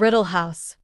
Riddle House.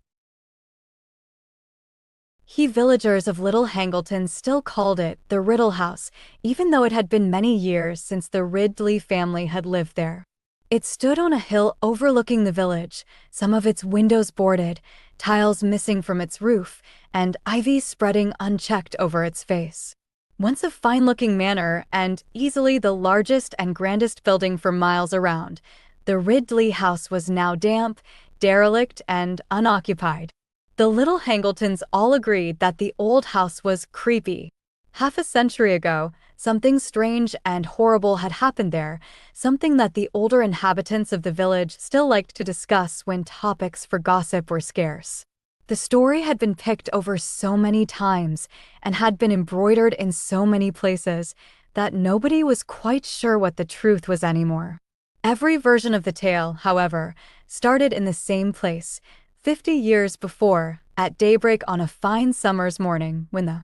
Villagers of Little Hangleton still called it the Riddle House, even though it had been many years since the Ridley family had lived there. It stood on a hill overlooking the village, some of its windows boarded, tiles missing from its roof, and ivy spreading unchecked over its face. Once a fine-looking manor and easily the largest and grandest building for miles around, the Ridley house was now damp, derelict, and unoccupied. The Little Hangletons all agreed that the old house was creepy. Half a century ago, something strange and horrible had happened there, something that the older inhabitants of the village still liked to discuss when topics for gossip were scarce. The story had been picked over so many times and had been embroidered in so many places that nobody was quite sure what the truth was anymore. Every version of the tale, however, started in the same place, 50 years before, at daybreak on a fine summer's morning, when the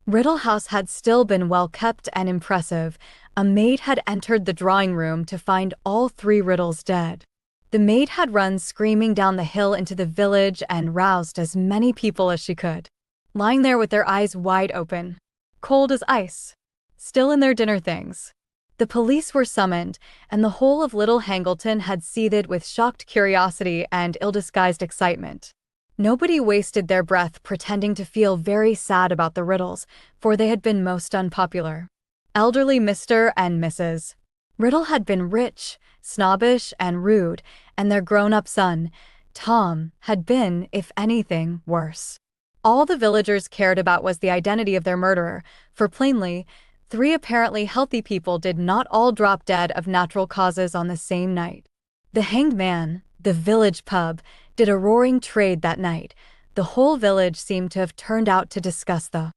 Riddle House had still been well kept and impressive. A maid had entered the drawing room to find all three Riddles dead. The maid had run screaming down the hill into the village and roused as many people as she could. Lying there with their eyes wide open, cold as ice, still in their dinner things. The police were summoned, and the whole of Little Hangleton had seethed with shocked curiosity and ill-disguised excitement. Nobody wasted their breath pretending to feel very sad about the Riddles, for they had been most unpopular. Elderly Mr. and Mrs. Riddle had been rich, snobbish, and rude, and their grown-up son, Tom, had been, if anything, worse. All the villagers cared about was the identity of their murderer, for plainly, three apparently healthy people did not all drop dead of natural causes on the same night. The Hanged Man, the village pub, did a roaring trade that night. The whole village seemed to have turned out to discuss the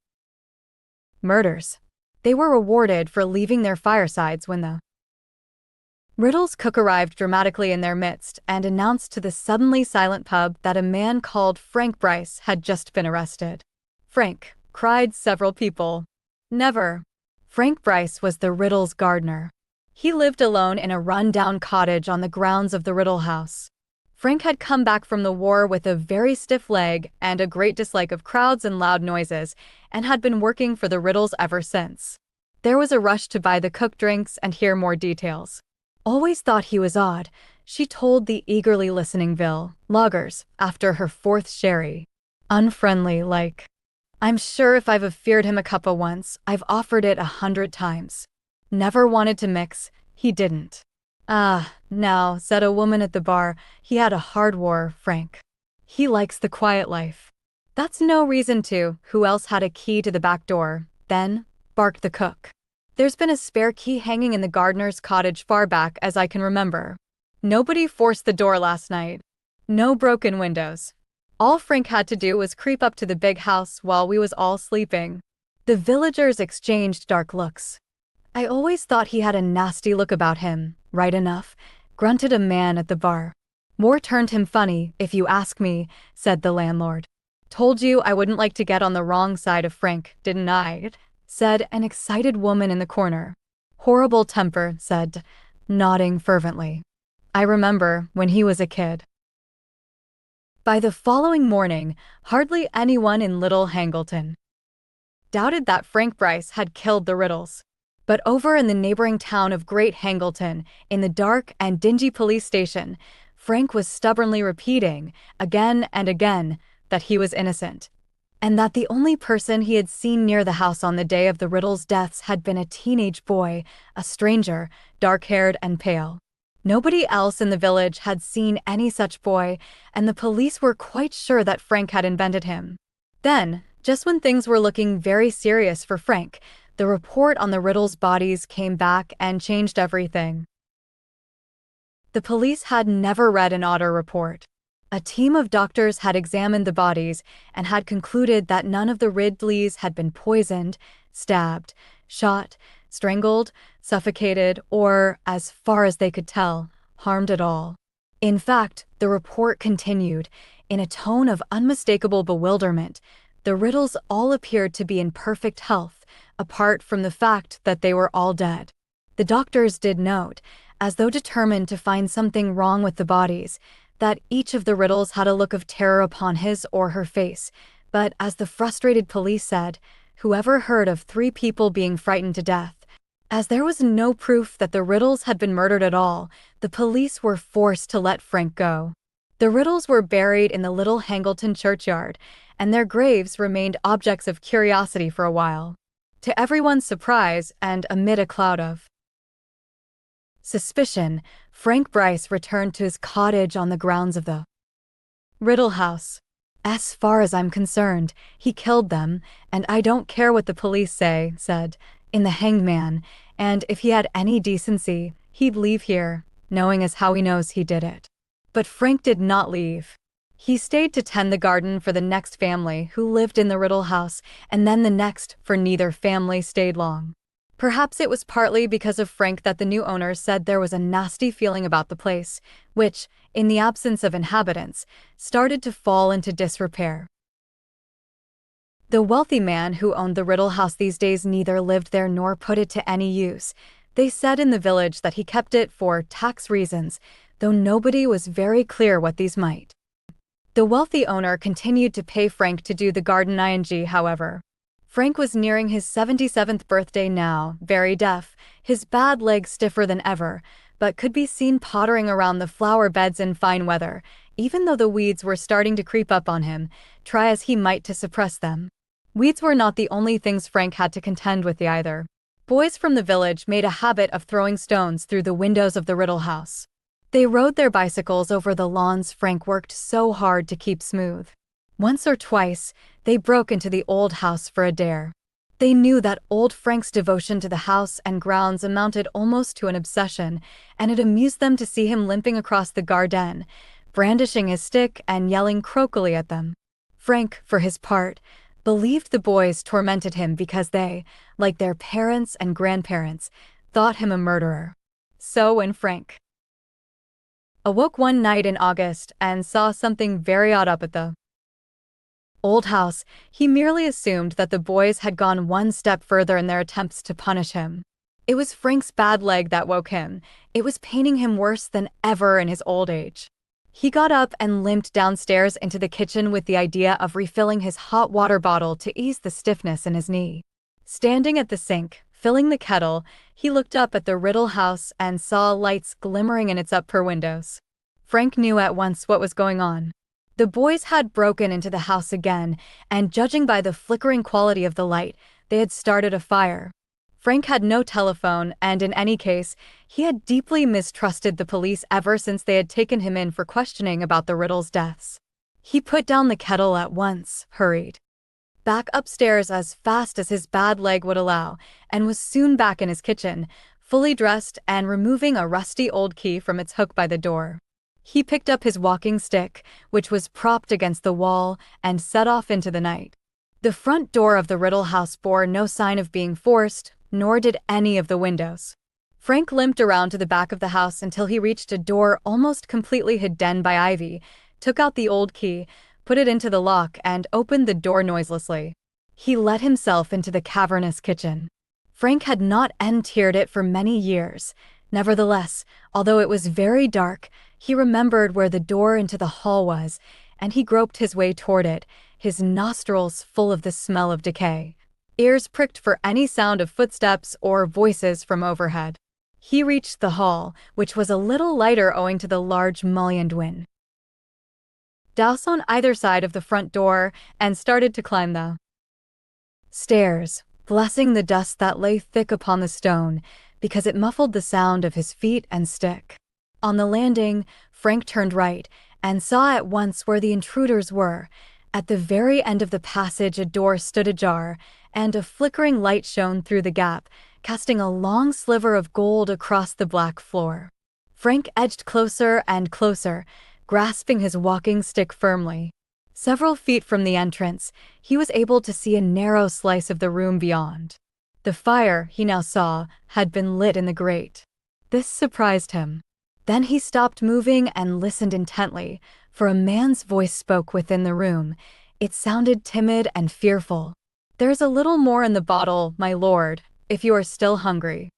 murders. They were rewarded for leaving their firesides when the Riddle's cook arrived dramatically in their midst and announced to the suddenly silent pub that a man called Frank Bryce had just been arrested. "Frank," cried several people. "Never." Frank Bryce was the Riddle's gardener. He lived alone in a run-down cottage on the grounds of the Riddle House. Frank had come back from the war with a very stiff leg and a great dislike of crowds and loud noises, and had been working for the Riddles ever since. There was a rush to buy the cooked drinks and hear more details. "Always thought he was odd," she told the eagerly listening loggers, after her fourth sherry. "Unfriendly, like. I'm sure if I've feared him a cuppa once, I've offered it 100 times. Never wanted to mix, he didn't." "Ah, now," said a woman at the bar, "he had a hard war, Frank. He likes the quiet life." "That's no reason to. Who else had a key to the back door, then?" barked the cook. "There's been a spare key hanging in the gardener's cottage far back as I can remember. Nobody forced the door last night. No broken windows. All Frank had to do was creep up to the big house while we was all sleeping." The villagers exchanged dark looks. "I always thought he had a nasty look about him, right enough," grunted a man at the bar. "More turned him funny, if you ask me," said the landlord. "Told you I wouldn't like to get on the wrong side of Frank, didn't I?" said an excited woman in the corner. "Horrible temper," said, nodding fervently. "I remember when he was a kid." By the following morning, hardly anyone in Little Hangleton doubted that Frank Bryce had killed the Riddles. But over in the neighboring town of Great Hangleton, in the dark and dingy police station, Frank was stubbornly repeating, again and again, that he was innocent, and that the only person he had seen near the house on the day of the Riddles' deaths had been a teenage boy, a stranger, dark-haired and pale. Nobody else in the village had seen any such boy, and the police were quite sure that Frank had invented him. Then, just when things were looking very serious for Frank, the report on the Riddles' bodies came back and changed everything. The police had never read an odder report. A team of doctors had examined the bodies and had concluded that none of the Ridleys had been poisoned, stabbed, shot, strangled, suffocated, or, as far as they could tell, harmed at all. In fact, the report continued, in a tone of unmistakable bewilderment. The Riddles all appeared to be in perfect health, apart from the fact that they were all dead. The doctors did note, as though determined to find something wrong with the bodies, that each of the riddles had a look of terror upon his or her face, but as the frustrated police said, whoever heard of 3 people being frightened to death? As there was no proof that the Riddles had been murdered at all, the police were forced to let Frank go. The Riddles were buried in the Little Hangleton churchyard, and their graves remained objects of curiosity for a while. To everyone's surprise, and amid a cloud of suspicion, Frank Bryce returned to his cottage on the grounds of the Riddle House. As far as I'm concerned, he killed them, and I don't care what the police say, said in the Hanged Man, and if he had any decency, he'd leave here, knowing as how he knows he did it. But Frank did not leave. He stayed to tend the garden for the next family who lived in the Riddle House, and then the next, for neither family stayed long. Perhaps it was partly because of Frank that the new owners said there was a nasty feeling about the place, which, in the absence of inhabitants, started to fall into disrepair. The wealthy man who owned the Riddle House these days neither lived there nor put it to any use. They said in the village that he kept it for tax reasons, though nobody was very clear what these might. The wealthy owner continued to pay Frank to do the garden however. Frank was nearing his 77th birthday now, very deaf, his bad leg stiffer than ever, but could be seen pottering around the flower beds in fine weather, even though the weeds were starting to creep up on him, try as he might to suppress them. Weeds were not the only things Frank had to contend with either. Boys from the village made a habit of throwing stones through the windows of the Riddle House. They rode their bicycles over the lawns Frank worked so hard to keep smooth. Once or twice, they broke into the old house for a dare. They knew that old Frank's devotion to the house and grounds amounted almost to an obsession, and it amused them to see him limping across the garden, brandishing his stick and yelling croakily at them. Frank, for his part, believed the boys tormented him because they, like their parents and grandparents, thought him a murderer. So when Frank awoke one night in August and saw something very odd up at the old house, he merely assumed that the boys had gone one step further in their attempts to punish him. It was Frank's bad leg that woke him. It was paining him worse than ever in his old age. He got up and limped downstairs into the kitchen with the idea of refilling his hot water bottle to ease the stiffness in his knee. Standing at the sink, filling the kettle, he looked up at the Riddle House and saw lights glimmering in its upper windows. Frank knew at once what was going on. The boys had broken into the house again, and judging by the flickering quality of the light, they had started a fire. Frank had no telephone, and in any case, he had deeply mistrusted the police ever since they had taken him in for questioning about the Riddle's deaths. He put down the kettle at once, hurried back upstairs as fast as his bad leg would allow, and was soon back in his kitchen, fully dressed and removing a rusty old key from its hook by the door. He picked up his walking stick, which was propped against the wall, and set off into the night. The front door of the Riddle House bore no sign of being forced, nor did any of the windows. Frank limped around to the back of the house until he reached a door almost completely hidden by ivy, took out the old key, put it into the lock, and opened the door noiselessly. He let himself into the cavernous kitchen. Frank had not entered it for many years. Nevertheless, although it was very dark, he remembered where the door into the hall was, and he groped his way toward it, his nostrils full of the smell of decay, ears pricked for any sound of footsteps or voices from overhead. He reached the hall, which was a little lighter owing to the large mullioned windows on either side of the front door, and started to climb the stairs, blessing the dust that lay thick upon the stone, because it muffled the sound of his feet and stick. On the landing, Frank turned right, and saw at once where the intruders were. At the very end of the passage a door stood ajar, and a flickering light shone through the gap, casting a long sliver of gold across the black floor. Frank edged closer and closer, grasping his walking stick firmly. Several feet from the entrance, he was able to see a narrow slice of the room beyond. The fire, he now saw, had been lit in the grate. This surprised him. Then he stopped moving and listened intently, for a man's voice spoke within the room. It sounded timid and fearful. "There's a little more in the bottle, my lord, if you are still hungry."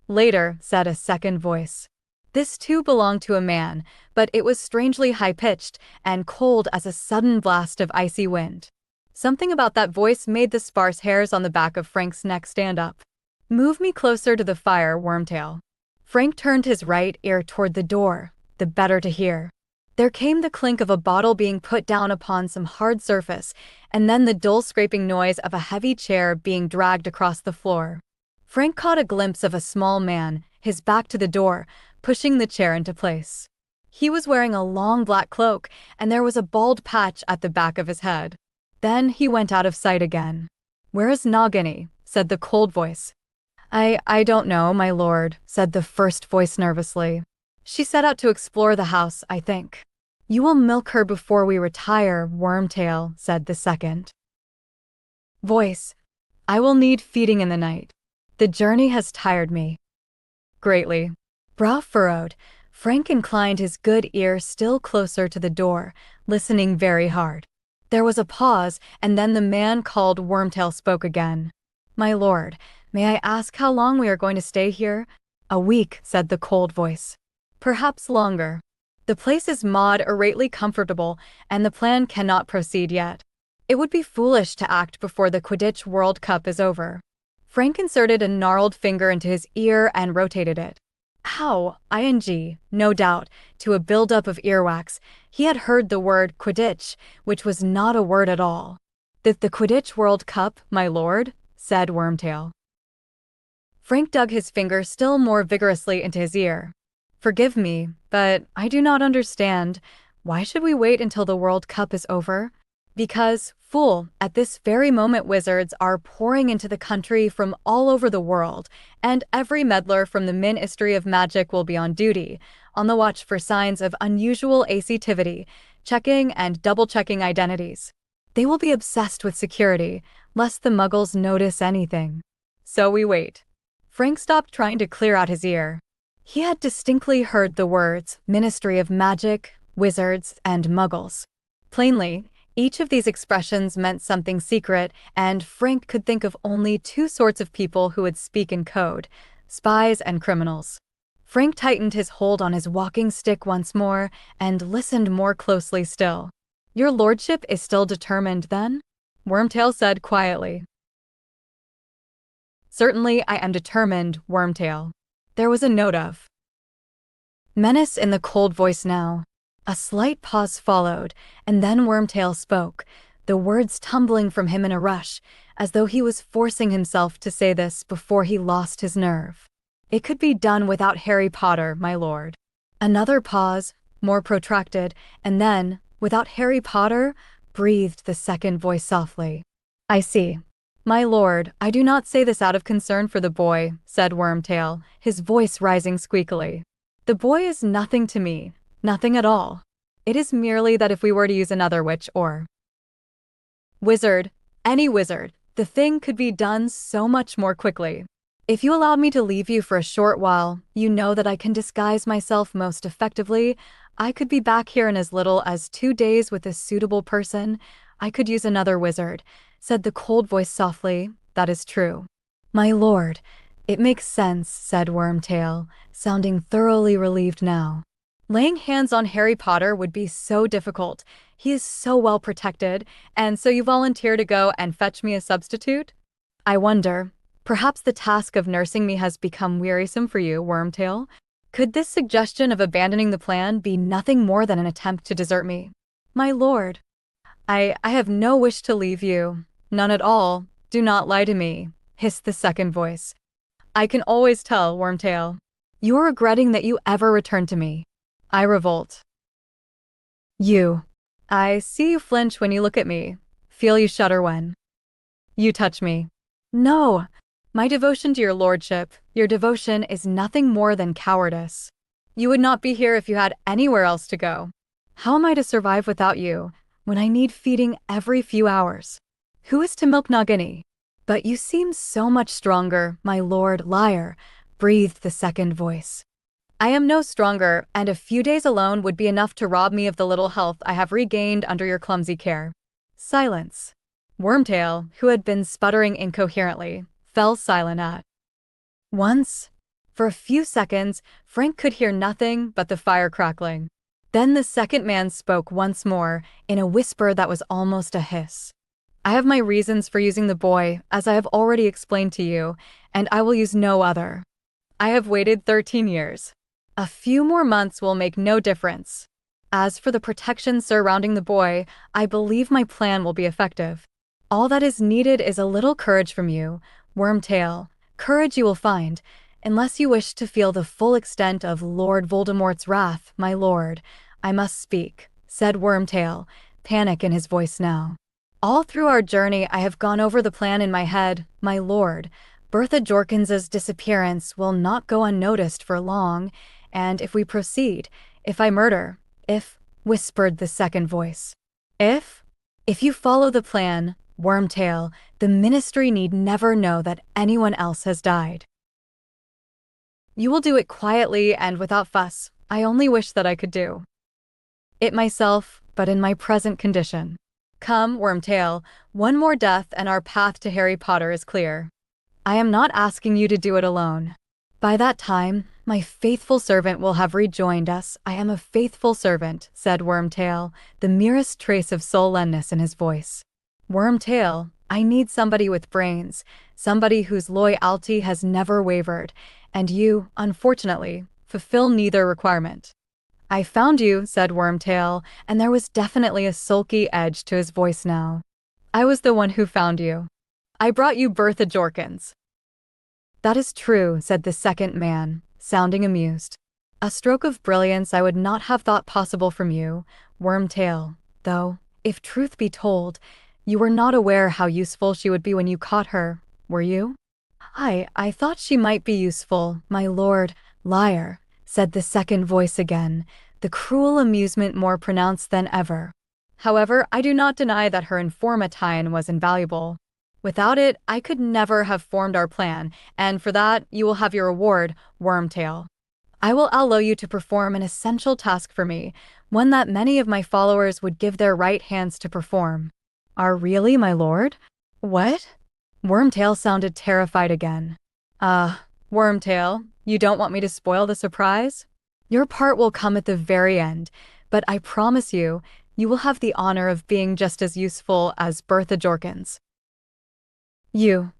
"Later," said a second voice. This too belonged to a man, but it was strangely high-pitched and cold as a sudden blast of icy wind. Something about that voice made the sparse hairs on the back of Frank's neck stand up. "Move me closer to the fire, Wormtail." Frank turned his right ear toward the door, the better to hear. There came the clink of a bottle being put down upon some hard surface, and then the dull scraping noise of a heavy chair being dragged across the floor. Frank caught a glimpse of a small man, his back to the door, pushing the chair into place. He was wearing a long black cloak, and there was a bald patch at the back of his head. Then he went out of sight again. "Where is Nagini?" said the cold voice. I don't know, my lord," said the first voice nervously. "She set out to explore the house, I think." "You will milk her before we retire, Wormtail," said the second voice. "I will need feeding in the night. The journey has tired me greatly." Brow furrowed, Frank inclined his good ear still closer to the door, listening very hard. There was a pause, and then the man called Wormtail spoke again. "My lord, may I ask how long we are going to stay here?" "A week," said the cold voice. "Perhaps longer. The place is moderately comfortable, and the plan cannot proceed yet. It would be foolish to act before the Quidditch World Cup is over." Frank inserted a gnarled finger into his ear and rotated it. How, no doubt, to a buildup of earwax, he had heard the word Quidditch, which was not a word at all. "The Quidditch World Cup, my lord?" said Wormtail. Frank dug his finger still more vigorously into his ear. "Forgive me, but I do not understand. Why should we wait until the World Cup is over?" "Because, fool, at this very moment wizards are pouring into the country from all over the world, and every meddler from the Ministry of Magic will be on duty, on the watch for signs of unusual activity, checking and double-checking identities. They will be obsessed with security, lest the muggles notice anything. So we wait." Frank stopped trying to clear out his ear. He had distinctly heard the words Ministry of Magic, Wizards, and Muggles. Plainly, each of these expressions meant something secret, and Frank could think of only two sorts of people who would speak in code: spies and criminals. Frank tightened his hold on his walking stick once more and listened more closely still. "Your lordship is still determined, then?" Wormtail said quietly. "Certainly I am determined, Wormtail." There was a note of menace in the cold voice now. A slight pause followed, and then Wormtail spoke, the words tumbling from him in a rush, as though he was forcing himself to say this before he lost his nerve. "It could be done without Harry Potter, my lord." Another pause, more protracted, and then, "Without Harry Potter?" breathed the second voice softly. "I see. My lord, I do not say this out of concern for the boy," said Wormtail, his voice rising squeakily. "The boy is nothing to me, nothing at all. It is merely that if we were to use another witch or wizard, any wizard, the thing could be done so much more quickly. If you allowed me to leave you for a short while, you know that I can disguise myself most effectively. I could be back here in as little as 2 days with a suitable person. I could use another wizard," said the cold voice softly. "That is true." "My lord, it makes sense," said Wormtail, sounding thoroughly relieved now. "Laying hands on Harry Potter would be so difficult. He is so well protected, and so you volunteer to go and fetch me a substitute? I wonder, perhaps the task of nursing me has become wearisome for you, Wormtail? Could this suggestion of abandoning the plan be nothing more than an attempt to desert me?" "My lord, I have no wish to leave you. None at all. Do not lie to me," hissed the second voice. "I can always tell, Wormtail. You are regretting that you ever returned to me. I revolt." "You. I see you flinch when you look at me. Feel you shudder when you touch me." "No. My devotion to your lordship, your devotion is nothing more than cowardice. You would not be here if you had anywhere else to go. How am I to survive without you, when I need feeding every few hours? Who is to milk Nagini?" "But you seem so much stronger, my lord liar," breathed the second voice. "I am no stronger, and a few days alone would be enough to rob me of the little health I have regained under your clumsy care." Silence. Wormtail, who had been sputtering incoherently, fell silent at once. For a few seconds, Frank could hear nothing but the fire crackling. Then the second man spoke once more, in a whisper that was almost a hiss. I have my reasons for using the boy, as I have already explained to you, and I will use no other. I have waited 13 years. A few more months will make no difference. As for the protection surrounding the boy, I believe my plan will be effective. All that is needed is a little courage from you, Wormtail. Courage you will find, unless you wish to feel the full extent of Lord Voldemort's wrath, my lord. I must speak, said Wormtail, panic in his voice now. All through our journey I have gone over the plan in my head, my lord. Bertha Jorkins's disappearance will not go unnoticed for long, and if we proceed, if I murder, whispered the second voice. If you follow the plan, Wormtail, the Ministry need never know that anyone else has died. You will do it quietly and without fuss. I only wish that I could do it myself, but in my present condition. Come, Wormtail, one more death and our path to Harry Potter is clear. I am not asking you to do it alone. By that time, my faithful servant will have rejoined us. I am a faithful servant, said Wormtail, the merest trace of sulleness in his voice. Wormtail, I need somebody with brains, somebody whose loyalty has never wavered, and you, unfortunately, fulfill neither requirement. I found you, said Wormtail, and there was definitely a sulky edge to his voice now. I was the one who found you. I brought you Bertha Jorkins. That is true, said the second man, sounding amused. A stroke of brilliance I would not have thought possible from you, Wormtail, though, if truth be told, you were not aware how useful she would be when you caught her, were you? I thought she might be useful, my lord. Liar, said the second voice again, the cruel amusement more pronounced than ever. However, I do not deny that her information was invaluable. Without it, I could never have formed our plan, and for that, you will have your reward, Wormtail. I will allow you to perform an essential task for me, one that many of my followers would give their right hands to perform. Really, my lord? What? Wormtail sounded terrified again. Wormtail, you don't want me to spoil the surprise? Your part will come at the very end, but I promise you, you will have the honor of being just as useful as Bertha Jorkins. You.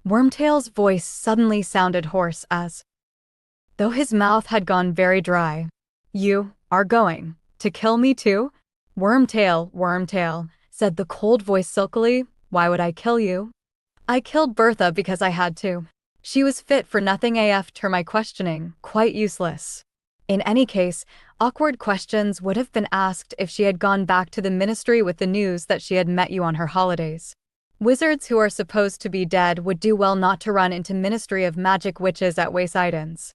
Wormtail's voice suddenly sounded hoarse as though his mouth had gone very dry. You are going to kill me too? Wormtail, said the cold voice silkily. Why would I kill you? I killed Bertha because I had to. She was fit for nothing AF to my questioning, quite useless. In any case, awkward questions would have been asked if she had gone back to the Ministry with the news that she had met you on her holidays. Wizards who are supposed to be dead would do well not to run into Ministry of Magic witches at wayside inns.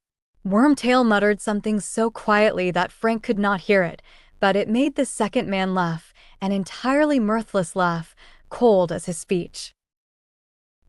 Wormtail muttered something so quietly that Frank could not hear it, but it made the second man laugh, an entirely mirthless laugh, cold as his speech.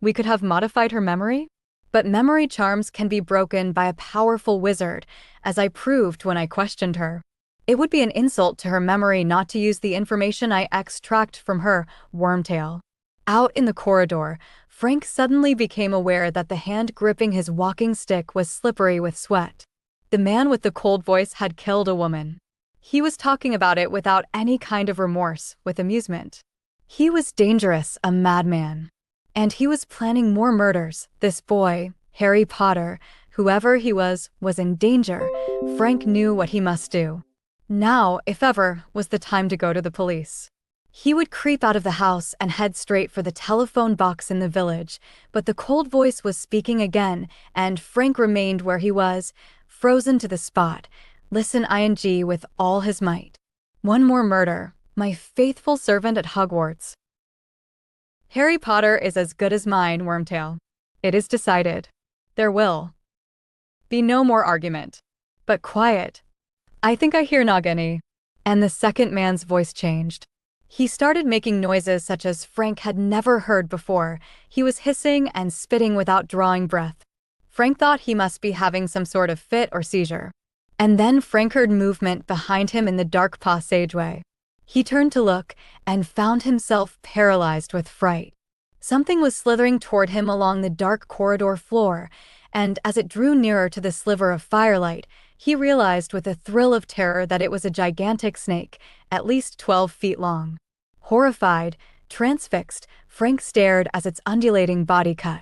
We could have modified her memory? But memory charms can be broken by a powerful wizard, as I proved when I questioned her. It would be an insult to her memory not to use the information I extract from her, Wormtail. Out in the corridor, Frank suddenly became aware that the hand gripping his walking stick was slippery with sweat. The man with the cold voice had killed a woman. He was talking about it without any kind of remorse, with amusement. He was dangerous, a madman. And he was planning more murders. This boy, Harry Potter, whoever he was in danger. Frank knew what he must do. Now, if ever, was the time to go to the police. He would creep out of the house and head straight for the telephone box in the village, but the cold voice was speaking again, and Frank remained where he was, frozen to the spot. Listen ing with all his might. One more murder, my faithful servant at Hogwarts. Harry Potter is as good as mine, Wormtail. It is decided. There will be no more argument. But quiet. I think I hear Nagini. And the second man's voice changed. He started making noises such as Frank had never heard before. He was hissing and spitting without drawing breath. Frank thought he must be having some sort of fit or seizure. And then Frank heard movement behind him in the dark passageway. He turned to look and found himself paralyzed with fright. Something was slithering toward him along the dark corridor floor, and as it drew nearer to the sliver of firelight, he realized with a thrill of terror that it was a gigantic snake, at least 12 feet long. Horrified, transfixed, Frank stared as its undulating body cut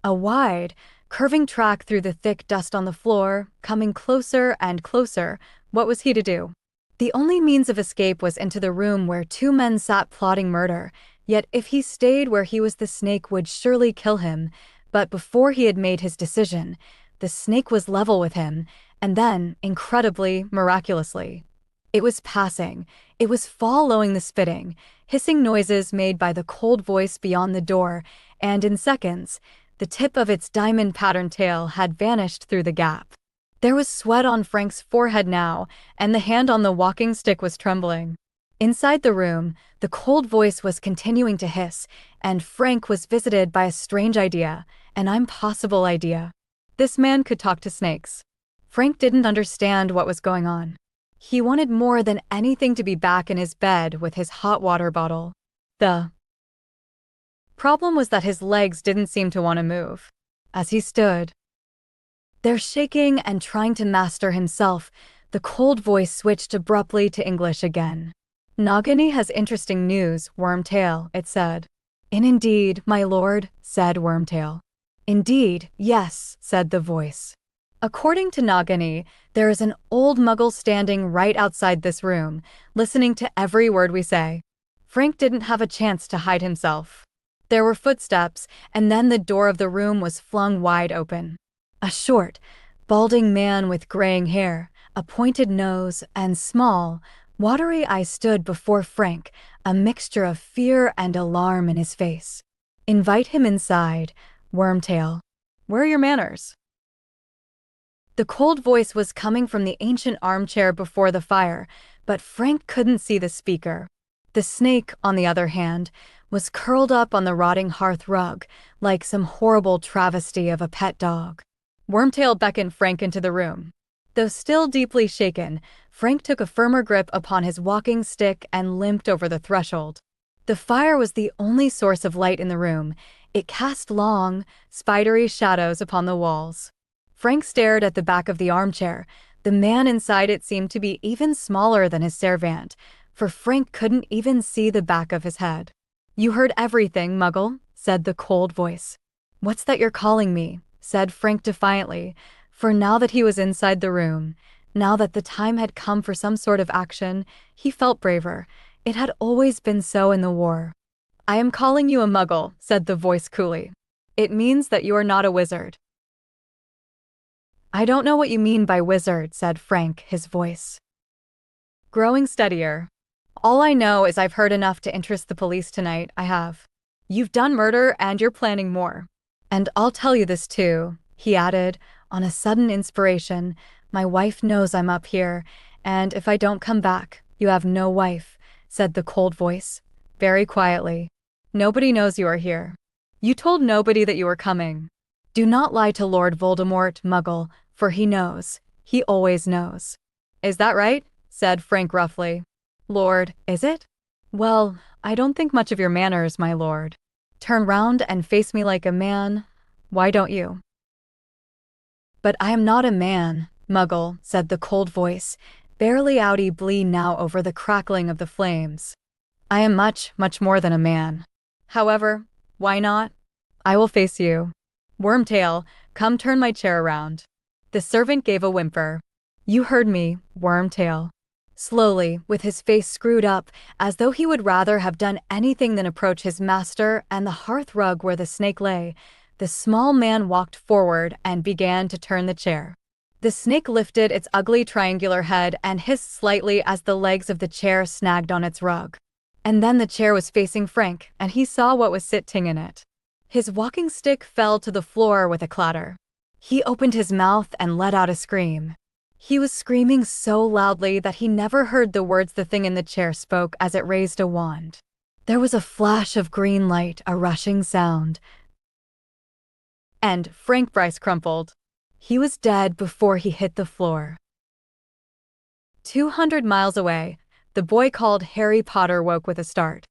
a wide, curving track through the thick dust on the floor, coming closer and closer. What was he to do? The only means of escape was into the room where two men sat plotting murder, yet if he stayed where he was, the snake would surely kill him. But before he had made his decision, the snake was level with him, and then, incredibly, miraculously, it was passing. It was following the spitting, hissing noises made by the cold voice beyond the door, and in seconds, the tip of its diamond-patterned tail had vanished through the gap. There was sweat on Frank's forehead now, and the hand on the walking stick was trembling. Inside the room, the cold voice was continuing to hiss, and Frank was visited by a strange idea, an impossible idea. This man could talk to snakes. Frank didn't understand what was going on. He wanted more than anything to be back in his bed with his hot water bottle. The problem was that his legs didn't seem to want to move. As he stood there shaking and trying to master himself, the cold voice switched abruptly to English again. "Nagini has interesting news, Wormtail," it said. Indeed, my lord," said Wormtail. "Indeed, yes," said the voice. "According to Nagini, there is an old muggle standing right outside this room, listening to every word we say." Frank didn't have a chance to hide himself. There were footsteps, and then the door of the room was flung wide open. A short, balding man with graying hair, a pointed nose, and small, watery eyes stood before Frank, a mixture of fear and alarm in his face. "Invite him inside, Wormtail." "Where are your manners?" The cold voice was coming from the ancient armchair before the fire, but Frank couldn't see the speaker. The snake, on the other hand, was curled up on the rotting hearth rug, like some horrible travesty of a pet dog. Wormtail beckoned Frank into the room. Though still deeply shaken, Frank took a firmer grip upon his walking stick and limped over the threshold. The fire was the only source of light in the room. It cast long, spidery shadows upon the walls. Frank stared at the back of the armchair. The man inside it seemed to be even smaller than his servant, for Frank couldn't even see the back of his head. "You heard everything, Muggle," said the cold voice. "What's that you're calling me?" said Frank defiantly, for now that he was inside the room, now that the time had come for some sort of action, he felt braver. It had always been so in the war. "I am calling you a Muggle," said the voice coolly. "It means that you are not a wizard." "I don't know what you mean by wizard," said Frank, his voice growing steadier. "All I know is I've heard enough to interest the police tonight. I have. You've done murder and you're planning more. And I'll tell you this too," he added, on a sudden inspiration. "My wife knows I'm up here, and if I don't come back, you have no wife," said the cold voice, very quietly. "Nobody knows you are here. You told nobody that you were coming. Do not lie to Lord Voldemort, Muggle, for he knows. He always knows." "Is that right?" said Frank roughly. "Lord, is it? Well, I don't think much of your manners, my lord. Turn round and face me like a man. Why don't you?" "But I am not a man, Muggle," said the cold voice, barely audibly now over the crackling of the flames. "I am much, much more than a man. However, why not? I will face you. Wormtail, come turn my chair around." The servant gave a whimper. "You heard me, Wormtail." Slowly, with his face screwed up, as though he would rather have done anything than approach his master and the hearth rug where the snake lay, the small man walked forward and began to turn the chair. The snake lifted its ugly triangular head and hissed slightly as the legs of the chair snagged on its rug. And then the chair was facing Frank, and he saw what was sitting in it. His walking stick fell to the floor with a clatter. He opened his mouth and let out a scream. He was screaming so loudly that he never heard the words the thing in the chair spoke as it raised a wand. There was a flash of green light, a rushing sound, and Frank Bryce crumpled. He was dead before he hit the floor. 200 miles away, the boy called Harry Potter woke with a start.